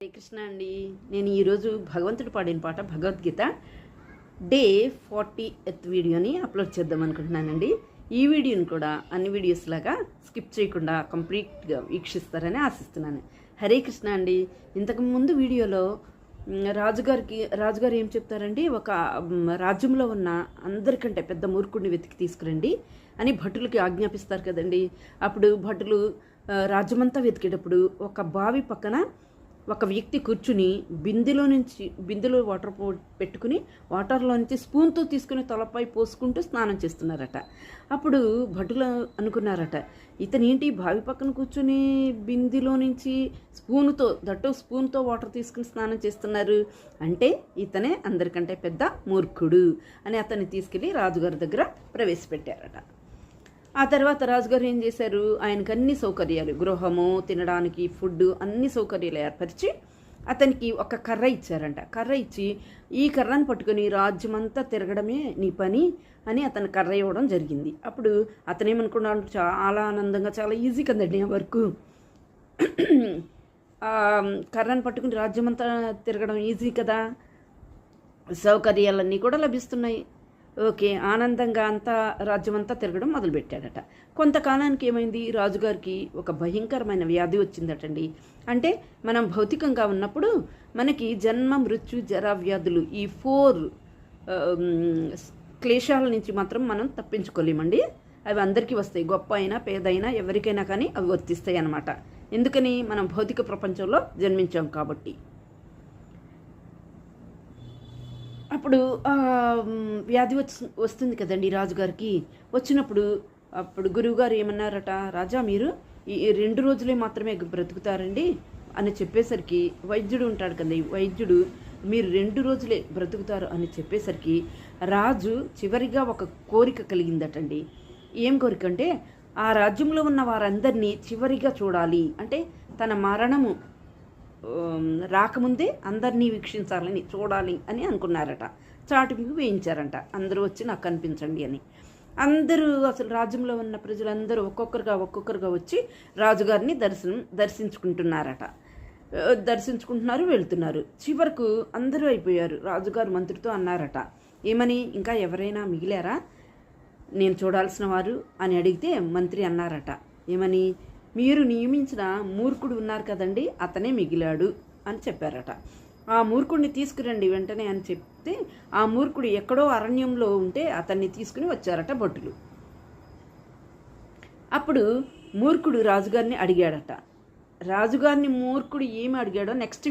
హరే కృష్ణ అండి. నేను ఈరోజు భగవంతుడు పాడిన పాట భగవద్గీత డే 40th వీడియోని అప్లోడ్ చేద్దాం అనుకుంటున్నానండి. ఈ వీడియోని కూడా అన్ని వీడియోస్ లాగా స్కిప్ చేయకుండా కంప్లీట్గా వీక్షిస్తారని ఆశిస్తున్నాను. హరే కృష్ణ అండి. ఇంతకు ముందు వీడియోలో రాజుగారు ఏం చెప్తారండి, ఒక రాజ్యంలో ఉన్న అందరికంటే పెద్ద మూర్ఖుడిని వెతికి తీసుకురండి అని భటులకి ఆజ్ఞాపిస్తారు కదండి. అప్పుడు భటులు రాజ్యమంతా వెతికేటప్పుడు ఒక బావి పక్కన ఒక వ్యక్తి కూర్చుని బిందెలో వాటర్ పెట్టుకుని వాటర్లో నుంచి స్పూన్తో తీసుకుని తలపై పోసుకుంటూ స్నానం చేస్తున్నారట. అప్పుడు భటులు అనుకున్నారట, ఇతనేంటి బావి పక్కన కూర్చుని బిందెలో నుంచి స్పూన్తో వాటర్ తీసుకుని స్నానం చేస్తున్నారు అంటే ఇతనే అందరికంటే పెద్ద మూర్ఖుడు అని అతన్ని తీసుకెళ్ళి రాజుగారి దగ్గర ప్రవేశపెట్టారట. ఆ తర్వాత రాజుగారు ఏం చేశారు, ఆయనకు అన్ని సౌకర్యాలు, గృహము, తినడానికి ఫుడ్, అన్ని సౌకర్యాలు ఏర్పరిచి అతనికి ఒక కర్ర ఇచ్చారంట. కర్ర ఇచ్చి ఈ కర్రను పట్టుకొని రాజ్యమంతా తిరగడమే నీ పని అని అతను కర్ర ఇవ్వడం జరిగింది. అప్పుడు అతనేమనుకున్నాడు, చాలా ఆనందంగా, చాలా ఈజీ కదండి ఆ వర్క్, కర్రను పట్టుకుని రాజ్యమంతా తిరగడం ఈజీ కదా, సౌకర్యాలన్నీ కూడా లభిస్తున్నాయి. ఓకే, ఆనందంగా రాజ్యమంతా తిరగడం మొదలుపెట్టాడట. కొంతకాలానికి ఏమైంది, రాజుగారికి ఒక భయంకరమైన వ్యాధి వచ్చిందటండి. అంటే మనం భౌతికంగా ఉన్నప్పుడు మనకి జన్మ, మృత్యు, జరా, వ్యాధులు, ఈ 4 క్లేశాల నుంచి మాత్రం మనం తప్పించుకోలేమండి. అవి అందరికీ వస్తాయి, గొప్ప అయినా పేద అయినా ఎవరికైనా కానీ అవి వర్తిస్తాయి అన్నమాట. ఎందుకని, మనం భౌతిక ప్రపంచంలో జన్మించాం కాబట్టి. అప్పుడు వ్యాధి వస్తుంది కదండి రాజుగారికి. వచ్చినప్పుడు అప్పుడు గురువుగారు ఏమన్నారట, రాజా మీరు ఈ 2 రోజులే మాత్రమే బ్రతుకుతారండి అని చెప్పేసరికి, వైద్యుడు ఉంటాడు కదా, వైద్యుడు మీరు 2 రోజులే బ్రతుకుతారు అని చెప్పేసరికి రాజు చివరిగా ఒక కోరిక కలిగిందటండి. ఏం కోరిక అంటే, ఆ రాజ్యంలో ఉన్న వారందరినీ చివరిగా చూడాలి, అంటే తన మరణము రాకముందే అందరినీ వీక్షించాలని, చూడాలి అని అనుకున్నారట. చాటుకు వేయించారంట, అందరూ వచ్చి నాకు కనిపించండి అని. అందరూ, అసలు రాజ్యంలో ఉన్న ప్రజలందరూ ఒక్కొక్కరుగా వచ్చి రాజుగారిని దర్శించుకుంటున్నారు, వెళ్తున్నారు. చివరకు అందరూ అయిపోయారు. రాజుగారు మంత్రితో అన్నారట, ఏమని, ఇంకా ఎవరైనా మిగిలారా నేను చూడాల్సిన వారు అని అడిగితే మంత్రి అన్నారట, ఏమని, మీరు నియమించిన మూర్ఖుడు ఉన్నారు కదండి, అతనే మిగిలాడు అని చెప్పారట. ఆ మూర్ఖుడిని తీసుకురండి వెంటనే అని చెప్తే, ఆ మూర్ఖుడు ఎక్కడో అరణ్యంలో ఉంటే అతన్ని తీసుకుని వచ్చారట భటులు. అప్పుడు మూర్ఖుడు రాజుగారిని అడిగాడట. రాజుగారిని మూర్ఖుడు ఏమి అడిగాడో నెక్స్ట్